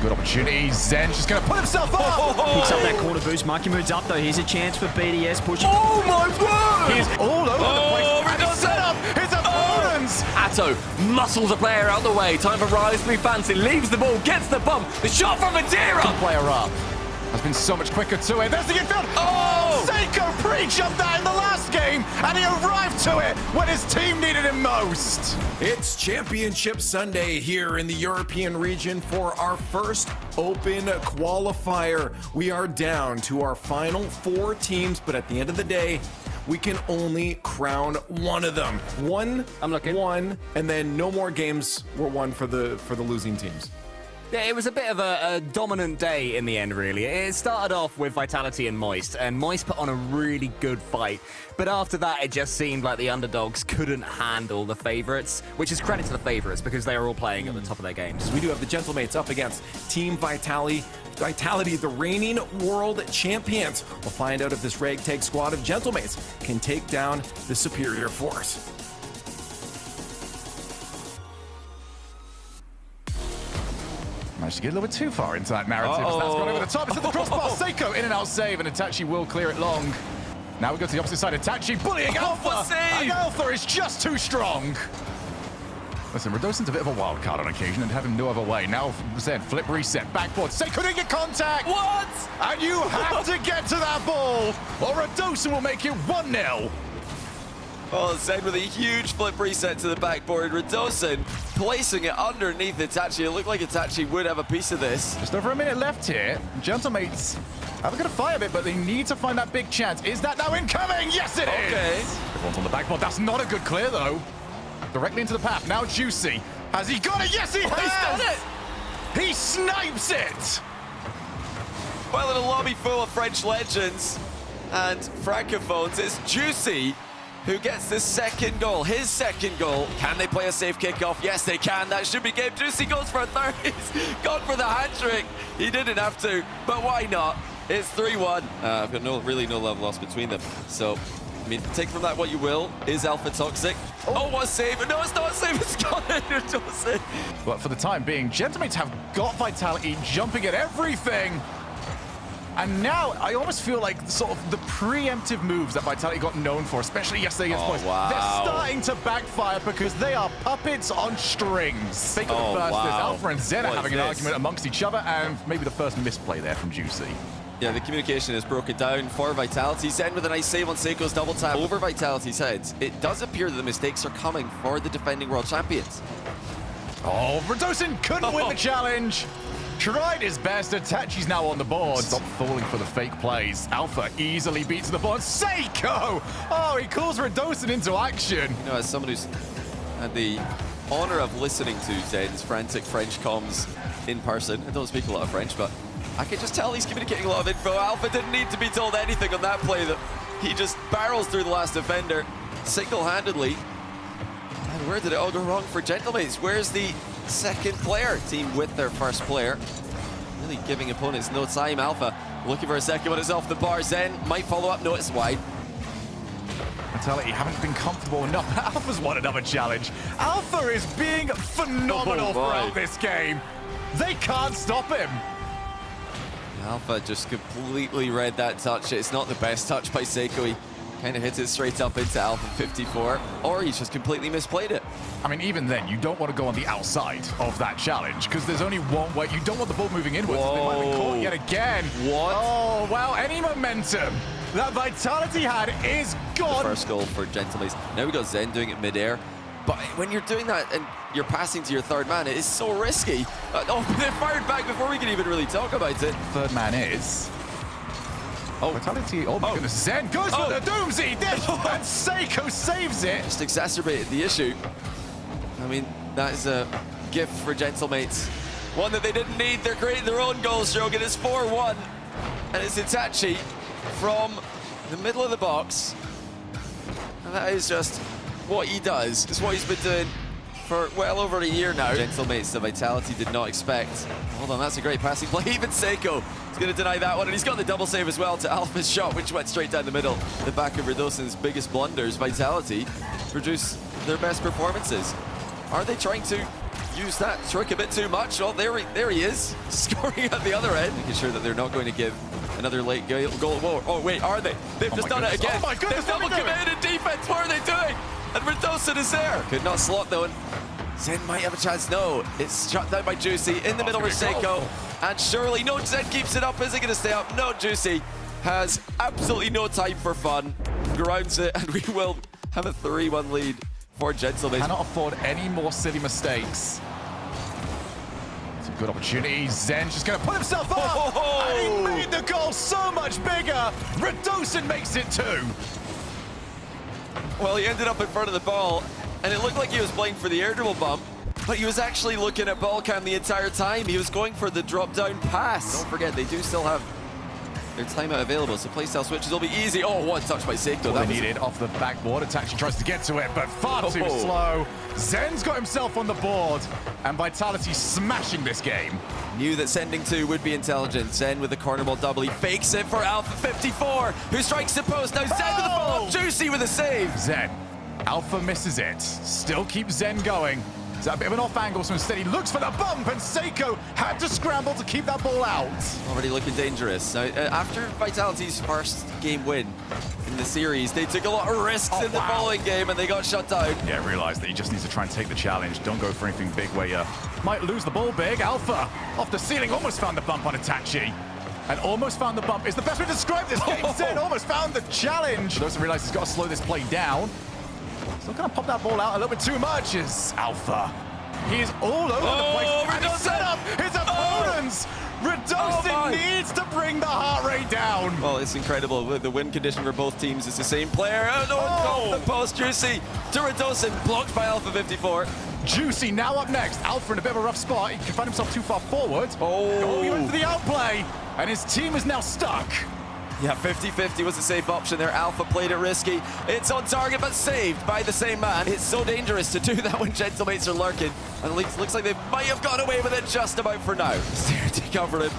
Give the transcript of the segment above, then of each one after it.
Good opportunity. Zen's just going to put himself up. Picks up that corner boost. Mikey moves up though. Here's a chance for BDS pushing. Oh my word! He's all over the place. And he's set up his opponents. Atto muscles a player out the way. Time for Rise to be fancy. Leaves the ball, gets the bump. The shot from Madeira. Player up. Has been so much quicker to it. There's the infield. Oh! Seiko pre-jumped that in the last game, and he arrived to it when his team needed him most. It's Championship Sunday here in the European region for our first open qualifier. We are down to our final 4 teams, but at the end of the day, we can only crown one of them. One, and then no more games were won for the losing teams. Yeah, it was a bit of a dominant day in the end, really. It started off with Vitality and Moist put on a really good fight. But after that, it just seemed like the underdogs couldn't handle the favorites, which is credit to the favorites because they are all playing at the top of their games. We do have the Gentlemates up against Team Vitality, the reigning world champions. We'll find out if this ragtag squad of Gentlemates can take down the superior force. Managed to get a little bit too far into that narrative. That's gone over the top. It's at the crossbar. Seiko in and out save, and Itachi will clear it long. Now we go to the opposite side. Itachi bullying Alpha. And Alpha is just too strong. Listen, Radosin's a bit of a wild card on occasion and have him no other way. Now Zen, flip reset, backboard. Seiko didn't get contact. What? And you have to get to that ball, or Radosin will make it 1-0. Oh, Zen with a huge flip reset to the backboard. Radosin placing it underneath Itachi. It looked like Itachi would have a piece of this. Just over a minute left here. Gentlemates have a good fight a bit, but they need to find that big chance. Is that now incoming? Yes, it is! Everyone's on the backboard. That's not a good clear, though. Directly into the path. Now Juicy. Has he got it? Yes, he has! He's done it! He snipes it! Well, in a lobby full of French legends and francophones, it's Juicy who gets the second goal, his second goal. Can they play a safe kickoff? Yes, they can. That should be game. Juicy goes for a third. He's gone for the hat-trick. He didn't have to, but why not? It's 3-1. I've got really no love lost between them. So, I mean, take from that what you will. Is Alpha toxic? Oh, what a save. No, it's not a save. It's gone into Juicy. But for the time being, Gentlemates have got Vitality jumping at everything. And now I almost feel like sort of the preemptive moves that Vitality got known for, especially yesterday against Boys, they're starting to backfire because they are puppets on strings. Think of the first, there's Alpha and Zen are having an argument amongst each other, and maybe the first misplay there from Juicy. Yeah, the communication is broken down for Vitality. Zen with a nice save on Seiko's double tap over Vitality's heads. It does appear that the mistakes are coming for the defending world champions. Oh, Radosin couldn't win the challenge. Tried his best. Itachi's now on the board. Stop falling for the fake plays. Alpha easily beats the board. Seiko! Oh, he calls Radosin into action. You know, as someone who's had the honor of listening to Zen's frantic French comms in person, I don't speak a lot of French, but I can just tell he's communicating a lot of info. Alpha didn't need to be told anything on that play. That he just barrels through the last defender single-handedly. And where did it all go wrong for Gentlemates? Where's the second player? Team with their first player. Really giving opponents no time. Alpha looking for a second one. It's off the bar. Zen might follow up. No, it's wide. Vitality haven't been comfortable enough. Alpha's won another challenge. Alpha is being phenomenal throughout this game. They can't stop him. Alpha just completely read that touch. It's not the best touch by Seiko. He kind of hits it straight up into Alpha 54, or he's just completely misplayed it. I mean, even then, you don't want to go on the outside of that challenge because there's only one way. You don't want the ball moving inwards. They might be caught yet again. What? Oh, well, any momentum that Vitality had is gone. The first goal for Gentlemates. Now we got Zen doing it midair. But when you're doing that and you're passing to your third man, it is so risky. Oh, they fired back before we can even really talk about it. Third man is... Oh, Vitality, oh my goodness, Zen goes for the Doomsy dish, and Seiko saves it. Just exacerbated the issue. I mean, that is a gift for Gentlemates. One that they didn't need. They're creating their own goal, Shogun. It's 4-1, and it's Itachi from the middle of the box. And that is just what he does. It's what he's been doing for well over a year now. Gentlemates, the Vitality did not expect. Hold on, that's a great passing play. Even Seiko is going to deny that one, and he's got the double save as well to Alpha's shot, which went straight down the middle. The back of Radosin's biggest blunders. Vitality produce their best performances. Are they trying to used that trick a bit too much. Oh, there he is, scoring at the other end, making sure that they're not going to give another late goal. Whoa. Oh wait, are they? They've just done it again. Oh my goodness, they've double committed in defense. What are they doing? And Redosin is there. Could not slot though. Zen might have a chance. No, it's shut down by Juicy in the middle with Seiko. And surely, no, Zen keeps it up. Is it going to stay up? No, Juicy has absolutely no time for fun. Grounds it, and we will have a 3-1 lead for Gentlemates. Cannot afford any more silly mistakes. It's a good opportunity. Zen just going to put himself up. And he made the goal so much bigger. Redosin makes it 2. Well, he ended up in front of the ball, and it looked like he was playing for the air dribble bump, but he was actually looking at ball cam the entire time. He was going for the drop-down pass. Don't forget, they do still have their timeout available, so playstyle switches will be easy. Oh, one touch by Seiko. That needed off the backboard. Itachi tries to get to it, but far too slow. Zen's got himself on the board, and Vitality smashing this game. Knew that sending 2 would be intelligent. Zen with the corner ball double. He fakes it for Alpha 54, who strikes the post. Now Zen with the follow-up. Juicy with a save. Zen. Alpha misses it. Still keeps Zen going. It's a bit of an off angle, so instead he looks for the bump, and Seiko had to scramble to keep that ball out. Already looking dangerous. Now, after Vitality's first game win in the series, they took a lot of risks in the following game, and they got shut down. Yeah, realized that he just needs to try and take the challenge. Don't go for anything big where you might lose the ball big. Alpha off the ceiling, almost found the bump on Itachi. And almost found the bump is the best way to describe this game. Zen almost found the challenge. Doesn't realize he's got to slow this play down. Still gonna pop that ball out a little bit too much is Alpha. He's all over the place. And he's set up his opponents. Redosin needs to bring the heart rate down. Well, it's incredible. The win condition for both teams is the same player. Oh, no, the post Juicy to Redosin, blocked by Alpha 54. Juicy now up next. Alpha in a bit of a rough spot. He can find himself too far forward. Oh, he went for the outplay. And his team is now stuck. Yeah, 50-50 was a safe option there. Alpha played it risky. It's on target, but saved by the same man. It's so dangerous to do that when Gentlemates are lurking. And it looks like they might have got away with it just about for now. To cover him.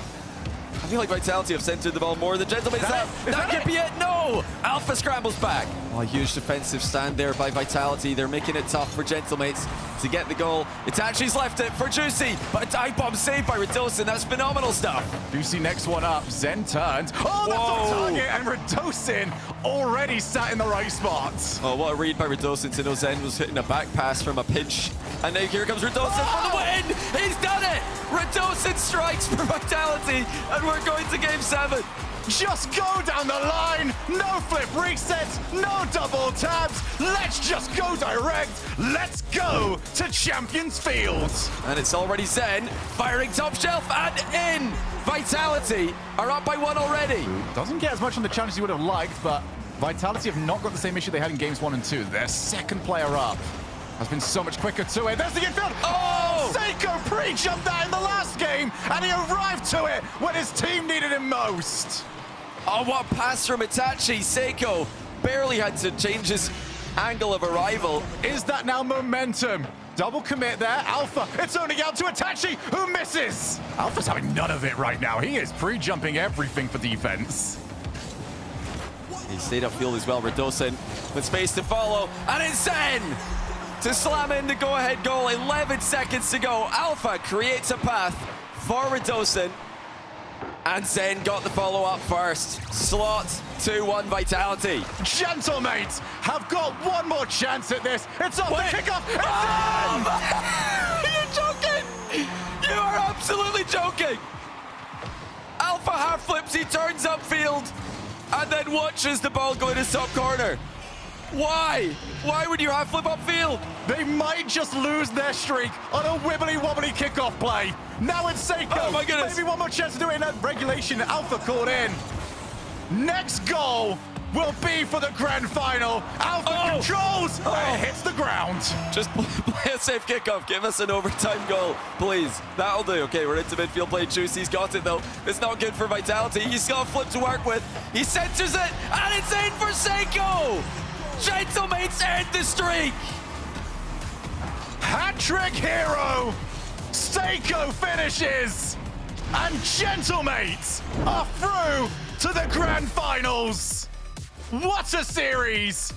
I feel like Vitality have centered the ball more than Gentlemates have. That could be it. No! Alpha scrambles back. Oh, a huge defensive stand there by Vitality. They're making it tough for Gentlemates to get the goal. Itachi's left it for Juicy, but a dive bomb saved by Redosin. That's phenomenal stuff. Juicy next one up. Zen turns. Oh, that's on target, and Redosin already sat in the right spot. Oh, what a read by Redosin to know Zen was hitting a back pass from a pinch. And now here comes Redosin for the win. He's done it. Redosin strikes for Vitality, and we're going to game 7. Just go down the line. No flip resets, no double tabs. Let's just go direct. Let's go to Champions Field. And it's already Zen firing top shelf and in. Vitality are up by 1 already. Doesn't get as much on the challenge as you would have liked, but Vitality have not got the same issue they had in games 1 and 2. Their second player up has been so much quicker to it. There's the infield. Oh! Seiko pre-jumped that in the last game, and he arrived to it when his team needed him most. Oh, what a pass from Itachi. Seiko barely had to change his angle of arrival. Is that now momentum? Double commit there. Alpha, it's only out to Itachi, who misses. Alpha's having none of it right now. He is pre-jumping everything for defense. He stayed upfield as well. Redosin with space to follow, and it's Zen to slam in the go-ahead goal. 11 seconds to go. Alpha creates a path for Redosin, and Zen got the follow-up first. Slot 2-1 Vitality. Gentlemates have got one more chance at this. It's off the kickoff. You're joking! You are absolutely joking! Alpha half flips, he turns upfield, and then watches the ball go in his top corner. Why? Why would you half flip upfield? They might just lose their streak on a wibbly-wobbly kickoff play. Now it's Seiko. Oh my goodness. Maybe one more chance to do it in that regulation. Alpha called in. Next goal will be for the grand final. Alpha controls and hits the ground. Just play a safe kickoff. Give us an overtime goal, please. That'll do. Okay, we're into midfield play. Juicy's got it, though. It's not good for Vitality. He's got a flip to work with. He centers it, and it's in for Seiko. Gentlemates end the streak. Hat-trick hero. Seiko finishes. And Gentlemates are through to the grand finals. What a series.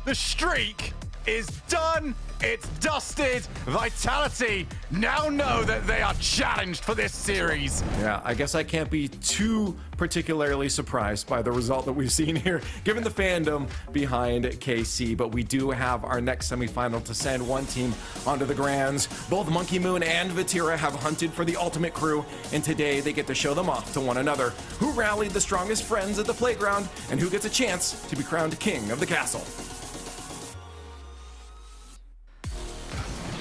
The streak is done It's dusted. Vitality now know that they are challenged for this series. Yeah, I guess I can't be too particularly surprised by the result that we've seen here, given the fandom behind KC. But we do have our next semifinal to send one team onto the Grands. Both Monkey Moon and Vatira have hunted for the ultimate crew, and today they get to show them off to one another. Who rallied the strongest friends at the playground, and who gets a chance to be crowned king of the castle?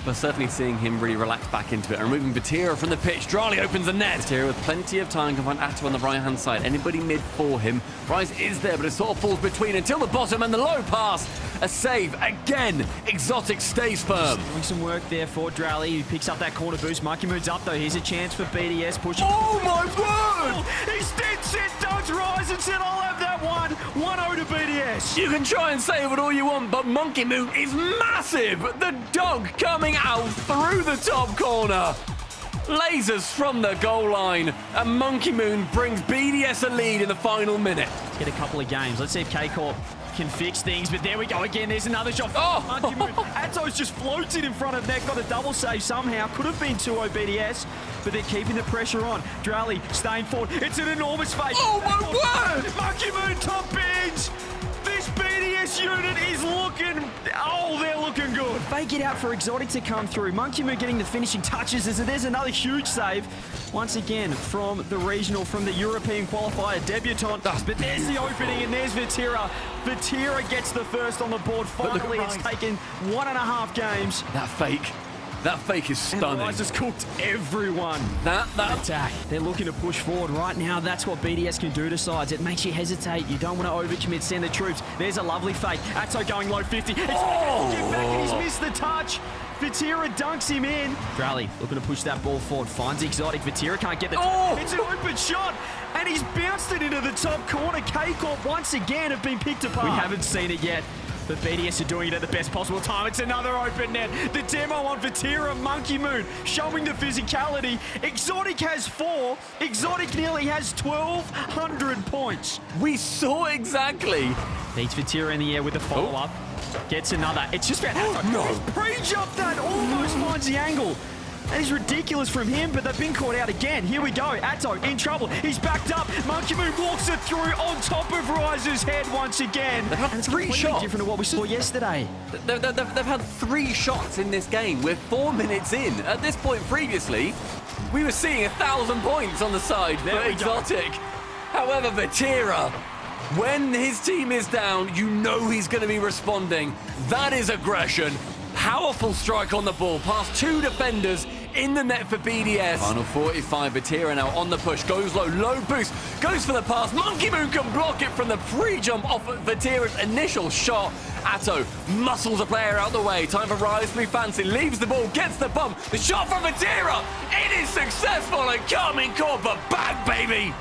But certainly seeing him really relax back into it. And removing Vatira from the pitch. Drali opens the net. Vatira with plenty of time can find Atto on the right-hand side. Anybody mid for him. Rise is there, but it sort of falls between until the bottom and the low pass. A save again. Exotic stays firm. Doing some work there for Drali, who picks up that corner boost. Monkey moves up though. Here's a chance for BDS pushing. Oh my word! He's dead set. Don't rise and said, I'll have that one. 1-0 to BDS. You can try and save it all you want, but Monkey Moon is massive. The dog coming out through the top corner. Lasers from the goal line, and Monkey Moon brings BDS a lead in the final minute. Let's get a couple of games. Let's see if K-Corp can fix things, but there we go again. There's another shot. Oh! Monkey Moon. Atto's just floated in front of net, got a double save somehow. Could have been 2-0 BDS, but they're keeping the pressure on. Drali staying forward. It's an enormous fake. Oh my word! Monkey Moon top bins. This BDS unit is looking, they're looking good. Fake it out for Exotic to come through. Monkey Moon getting the finishing touches as there's another huge save. Once again, from the regional, from the European qualifier debutant. But there's the opening, and there's Vatira. Vatira gets the first on the board. Finally, it's taken 1.5 games. That fake is stunning. Rise has cooked everyone. That Attack. They're looking to push forward right now. That's what BDS can do to sides. It makes you hesitate. You don't want to overcommit. Send the troops. There's a lovely fake. Atto going low 50. It's get back. He's missed the touch. Vatira dunks him in. Drali looking to push that ball forward. Finds Exotic. Vatira can't get the touch. It's an open shot. And he's bounced it into the top corner. K-Corp once again have been picked apart. We haven't seen it yet. But BDS are doing it at the best possible time. It's another open net. The demo on Vatira, Monkey Moon, showing the physicality. Exotic has 4. Exotic nearly has 1,200 points. we saw exactly. Beats Vatira in the air with the follow-up. Gets another. It's just found. No. He's pre-jumped that. Almost finds the angle. That is ridiculous from him, but they've been caught out again. Here we go. Atto in trouble. He's backed up. Monkey Moon walks it through on top of Rise's head once again. They've had And it's 3 completely shots. different to what we saw yesterday. They've had 3 shots in this game. We're 4 minutes in. At this point previously, we were seeing 1,000 points on the side for Exotic. However, Vatira, when his team is down, you know he's going to be responding. That is aggression. Powerful strike on the ball, past 2 defenders in the net for BDS. Final 45, Vatira now on the push, goes low boost, goes for the pass. Monkey Moon can block it from the pre-jump off of Vatira's initial shot. Atto muscles a player out the way. Time for Rise to be fancy, leaves the ball, gets the bump. The shot from Vatira, it is successful, and Karmine Corp are back, baby.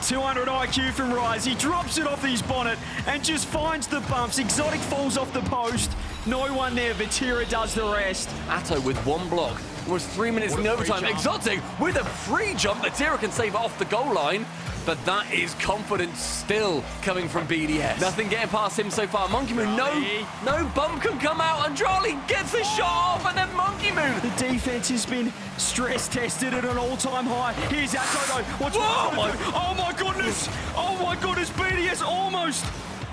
200 IQ from Rise. He drops it off his bonnet and just finds the bumps. Exotic falls off the post. No one there. Vatira does the rest. Atto with 1 block. It was 3 minutes in the overtime. Exotic with a free jump. Vatira can save it off the goal line. But that is confidence still coming from BDS. Nothing getting past him so far. Monkey Moon, no bump can come out, and Drali gets the shot off, and then Monkey Moon. The defense has been stress tested at an all-time high. Here's Atto though. Oh my goodness! Oh my goodness! BDS almost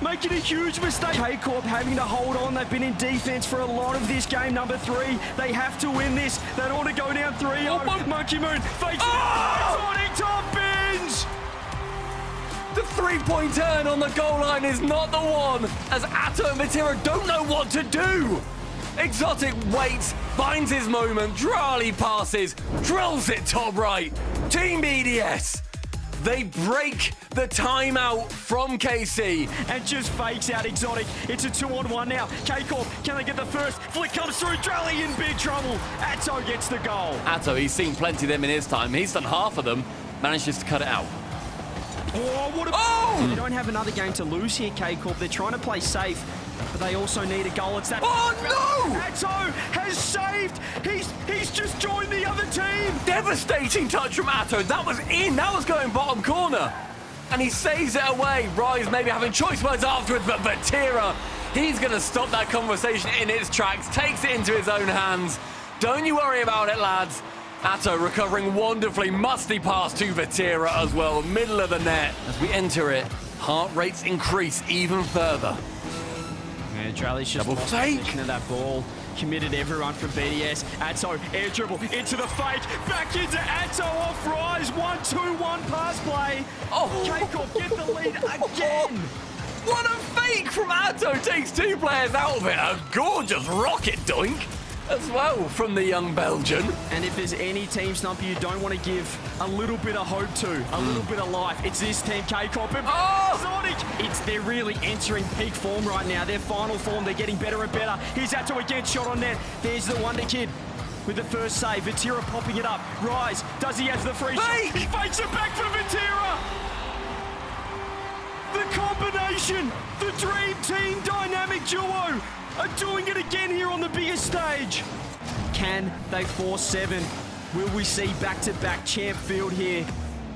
making a huge mistake. K-Corp having to hold on. They've been in defense for a lot of this game. Number 3. They have to win this. They don't want to go down 3-0. Monkey Moon fakes Exotic top bins. The 3-point turn on the goal line is not the one, as Atto and Vatira don't know what to do. Exotic waits, finds his moment, Drali passes, drills it top right. Team BDS, they break the timeout from KC. And just fakes out Exotic. It's a 2-on-1 now. K-Corp, can they get the first? Flick comes through, Drali in big trouble. Atto gets the goal. Atto, he's seen plenty of them in his time. He's done half of them, manages to cut it out. Oh, what a... Oh! They don't have another game to lose here, K-Corp. They're trying to play safe, but they also need a goal. It's that... Oh, no! Atto has saved. He's just joined the other team. Devastating touch from Atto. That was in. That was going bottom corner. And he saves it away. Rise maybe having choice words afterwards, but Vatira, He's going to stop that conversation in its tracks, takes it into his own hands. Don't you worry about it, lads. Atto recovering wonderfully. Musty pass to Vatira as well, middle of the net. As we enter it, heart rates increase even further. Yeah, Drali's just Double lost fake. possession of that ball. Committed everyone from BDS. Atto, air dribble, into the fake. Back into Atto, off Rise. 1-2-1 pass play. Oh. K-Corp get the lead again. What a fake from Atto, takes 2 players out of it. A gorgeous rocket doink as well from the young Belgian. And if there's any team, Stumpy, you don't want to give a little bit of hope to, a little bit of life, it's this team, K-Corp. They're really entering peak form right now. Their final form, they're getting better and better. Here's Atto again, shot on net. There's the Wonder Kid with the first save. Vatira popping it up. Rise, does he have the free shot? He fakes it back for Vatira. The combination, the dream team dynamic duo are doing it again here on the biggest stage. Can they force 7? Will we see back-to-back champ field here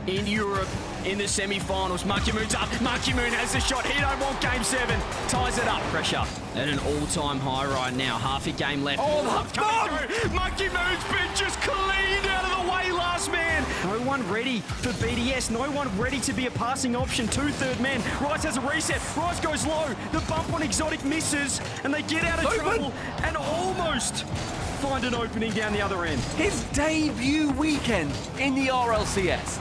in Europe in the semi-finals? Monkey Moon's up. Monkey Moon has the shot. He don't want game 7. Ties it up. Pressure at an all-time high right now. Half a game left. Monkey Moon's been just cleaned out of the way, last man. No one ready for BDS. No one ready to be a passing option. 2/3 men. Rice has a reset. Rice goes low. The bump on Exotic misses, and they get out of trouble and almost find an opening down the other end. His debut weekend in the RLCS.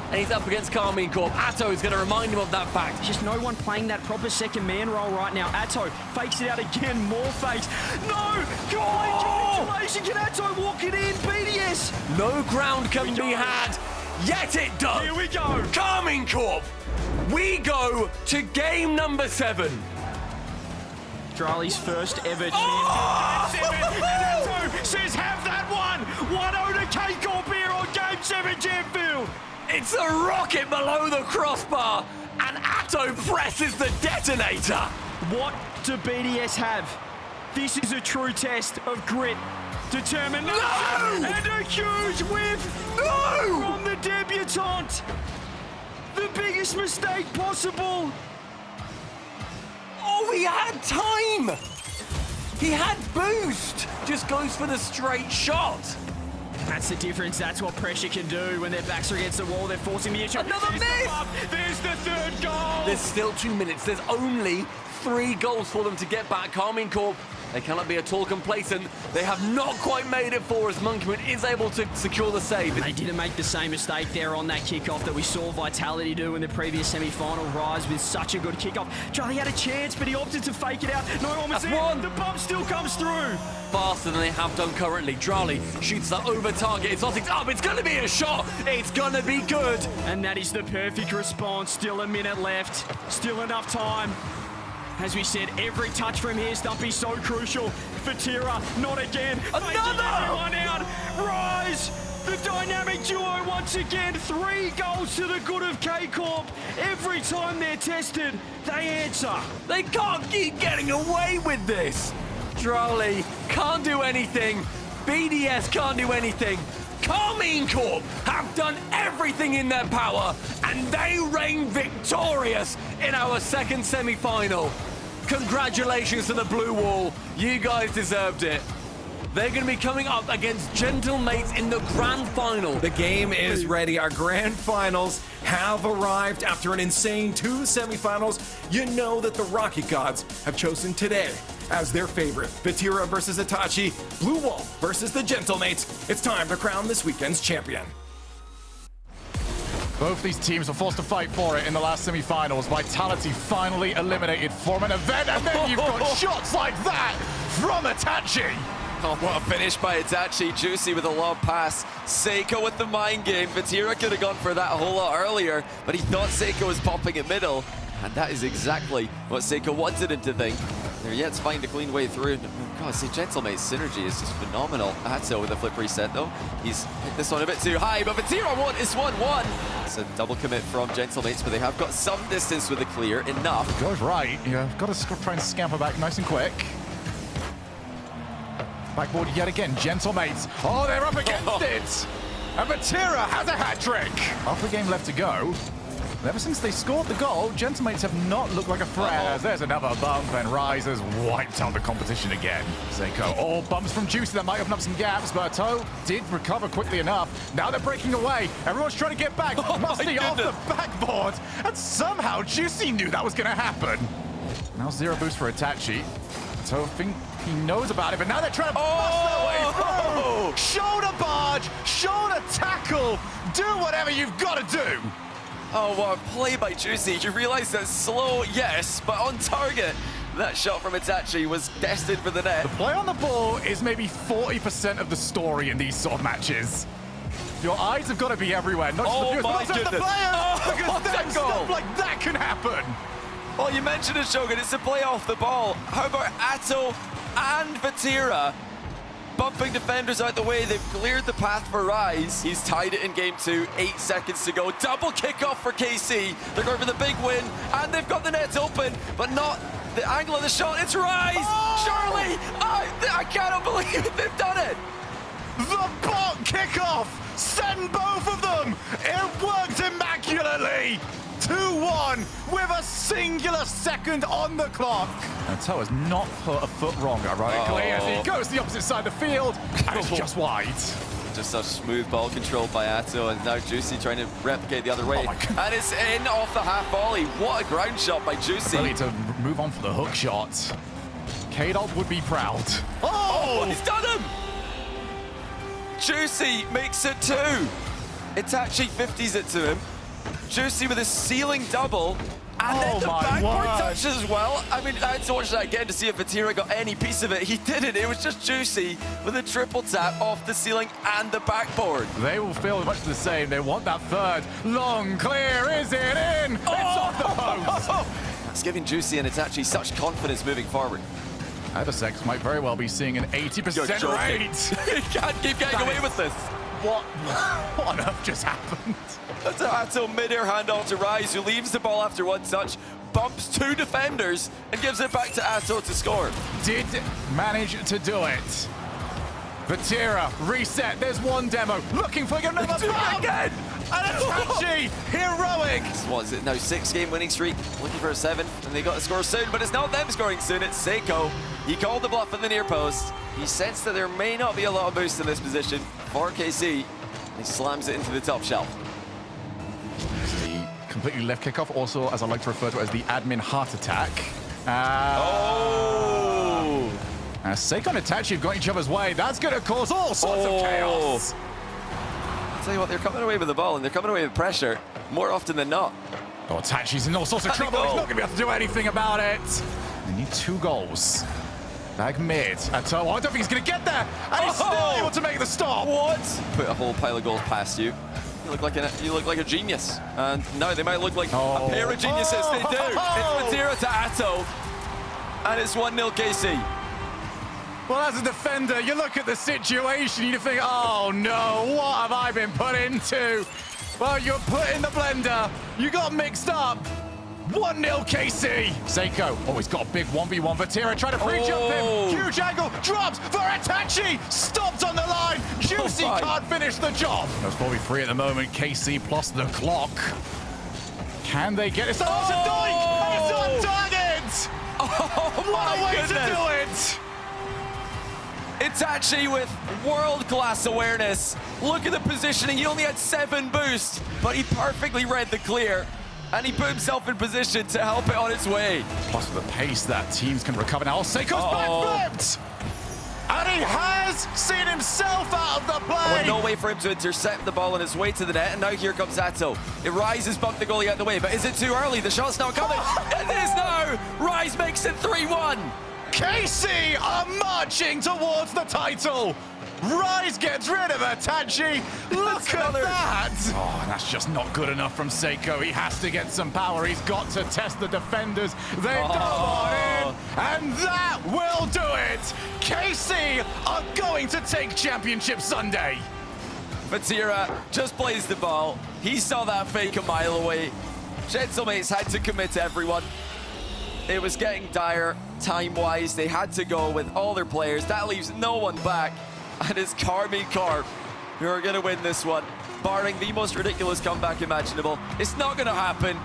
And he's up against Karmine Corp. Atto is going to remind him of that fact. Just no one playing that proper second man role right now. Atto fakes it out again, more fakes. No! Congratulations! Can Atto walk it in? BDS! No ground can be had, yet it does. Here we go. Karmine Corp, we go to game number 7. Drali's first ever champion. Game 7, and Atto says have that one. 1-0 to K-Corp here on game 7 champ field. It's a rocket below the crossbar, and Atto presses the detonator. What do BDS have? This is a true test of grit, determination, and a huge whiff from the debutante. The biggest mistake possible. Oh, he had time. He had boost. Just goes for the straight shot. That's the difference. That's what pressure can do when their backs are against the wall. They're forcing the issue. Another miss! There's the 3rd goal! There's still 2 minutes. There's only 3 goals for them to get back. Karmine Corp, they cannot be at all complacent. They have not quite made it for as Monkey Moon is able to secure the save. They didn't make the same mistake there on that kickoff that we saw Vitality do in the previous semi-final. Rise with such a good kickoff. Charlie had a chance, but he opted to fake it out. No one was there. The bump still comes through. Faster than they have done currently. Drali shoots that over target. Exotic's up. It's going to be a shot. It's going to be good. And that is the perfect response. Still a minute left. Still enough time. As we said, every touch from here, Stumpy, so crucial. Vatira, not again. Another! Everyone out. Rise, the dynamic duo once again. 3 goals to the good of K-Corp. Every time they're tested, they answer. They can't keep getting away with this. Drali can't do anything. BDS can't do anything. Karmine Corp have done everything in their power, and they reign victorious in our 2nd semi-final. Congratulations to the Blue Wall. You guys deserved it. They're going to be coming up against Gentlemates in the grand final. The game is ready. Our grand finals have arrived after an insane 2 semifinals. You know that the Rocket Gods have chosen today as their favorite. Vatira versus Itachi, Blue Wall versus the Gentlemates. It's time to crown this weekend's champion. Both these teams were forced to fight for it in the last semi-finals. Vitality finally eliminated from an event, and then you've got shots like that from Itachi. Oh, what a finish by Itachi. Juicy with a long pass. Seiko with the mind game. Vatira could have gone for that a whole lot earlier, but he thought Seiko was popping it middle. And that is exactly what Seiko wanted him to think. They're yet to find a clean way through. God, see, Gentlemate's synergy is just phenomenal. Atto with a flip reset, though. He's hit this one a bit too high, but Vatira is 1-1. It's a double commit from Gentlemates, but they have got some distance with the clear, enough. Goes right. You've got to try and scamper back nice and quick. Backboard yet again, Gentlemates. Oh, they're up against it! And Vatira has a hat-trick! Half the game left to go. Ever since they scored the goal, Gentlemates have not looked like a threat. As there's another bump, and Rise has wiped out the competition again. Seiko, bumps from Juicy that might open up some gaps, but Toe did recover quickly enough. Now they're breaking away. Everyone's trying to get back. Musty off the backboard, and somehow Juicy knew that was going to happen. Now 0 boost for Itachi. Toe think he knows about it, but now they're trying to bust their way through. Shoulder barge, shoulder tackle. Do whatever you've got to do. Oh, what a play by Juicy. You realize that slow, yes, but on target. That shot from Itachi was destined for the net. The play on the ball is maybe 40% of the story in these sort of matches. Your eyes have got to be everywhere, not just the viewers, but also the players, because then stuff like that can happen. Well, you mentioned it, Shogun. It's a play off the ball. How about Atto and Vatira bumping defenders out the way? They've cleared the path for Rise. He's tied it in game 2, 8 seconds to go. Double kickoff for KC. They're going for the big win, and they've got the net open, but not the angle of the shot. It's Rise! Surely! I cannot believe it. They've done it! The bot kickoff! Send both of them! It worked immaculately! 2-1 with a singular second on the clock. And Toe has not put a foot wrong, ironically, as he goes to the opposite side of the field, and it's just wide. Just such smooth ball control by Atto, and now Juicy trying to replicate the other way. And it's in off the half volley. What a ground shot by Juicy. Really to move on for the hook shot. K-Dog would be proud. Oh, he's done him! Juicy makes it 2. Itachi 50s it to him. Juicy with a ceiling double, and then the backboard touch as well. I mean, I had to watch that again to see if Vatira got any piece of it. He didn't. It was just Juicy with a triple tap off the ceiling and the backboard. They will feel much the same. They want that third. Long clear. Is it in? It's off the post. It's giving Juicy and Itachi such confidence moving forward. Eversex might very well be seeing an 80% rate. He can't keep getting away with this. What on earth just happened? That's an Atto mid-air handoff to Rise, who leaves the ball after one touch, bumps 2 defenders, and gives it back to Atto to score. Did manage to do it. Vatira, reset, there's one demo, looking for another bump! Again! And Itachi, heroic! What is it now, 6-game winning streak, looking for a 7th, and they got to score soon, but it's not them scoring soon, it's Seiko. He called the bluff at the near post. He sensed that there may not be a lot of boost in this position for KC. He slams it into the top shelf. The completely left kickoff, also, as I like to refer to it, as the admin heart attack. Seiko and Itachi have got each other's way. That's going to cause all sorts of chaos. I'll tell you what, they're coming away with the ball, and they're coming away with pressure more often than not. Oh, Itachi's in all sorts of trouble. He's not going to be able to do anything about it. They need 2 goals. Back mid. Atto, I don't think he's going to get there. And he's still able to make the stop. What? Put a whole pile of goals past you. You look like a genius. And now they might look like a pair of geniuses. They do. It's Vatira to Atto. And it's 1-0 KC. Well, as a defender, you look at the situation, you think, oh no, what have I been put into? Well, you're put in the blender. You got mixed up. 1-0 KC. Seiko, he's got a big 1v1. Vatira trying to pre-jump him. Huge angle, drops for Itachi. Stopped on the line. Juicy can't finish the job. That's 4v3 at the moment. KC plus the clock. Can they get it? It's a dike, and it's on target. What a way to do it. Itachi with world-class awareness. Look at the positioning. He only had 7 boosts, but he perfectly read the clear. And he put himself in position to help it on its way. Plus with the pace that teams can recover now. Seiko's backflipped! And he has seen himself out of the play! Well, no way for him to intercept the ball on his way to the net, and now here comes Atto. It rises, bumped the goalie out the way, but is it too early? The shot's not coming. It is now! Rise makes it 3-1. KC are marching towards the title! Rise gets rid of Itachi. Look at that! Oh, and that's just not good enough from Seiko. He has to get some power. He's got to test the defenders. They've gone in, and that will do it. KC are going to take Championship Sunday. Vatira just plays the ball. He saw that fake a mile away. Gentlemates had to commit to everyone. It was getting dire time-wise. They had to go with all their players. That leaves no one back. And it's Karmine Corp who are going to win this one barring the most ridiculous comeback imaginable. It's not going to happen.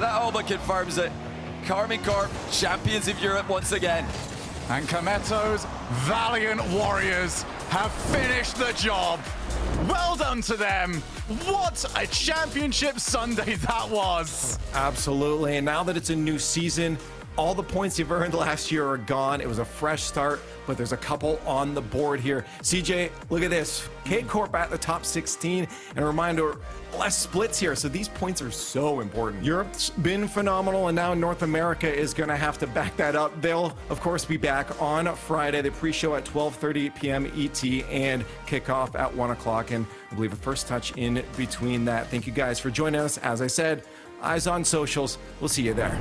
That all but confirms it. Karmine Corp, champions of Europe once again. And Kameto's valiant warriors have finished the job. Well done to them. What a championship Sunday that was. Absolutely. And now that it's a new season, all the points you've earned last year are gone. It was a fresh start, but there's a couple on the board here. CJ, look at this. K-Corp at the top 16. And a reminder, less splits here, so these points are so important. Europe's been phenomenal, and now North America is going to have to back that up. They'll, of course, be back on Friday. The pre-show at 12:30 p.m. ET and kickoff at 1 o'clock, and I believe a first touch in between that. Thank you guys for joining us. As I said, eyes on socials. We'll see you there.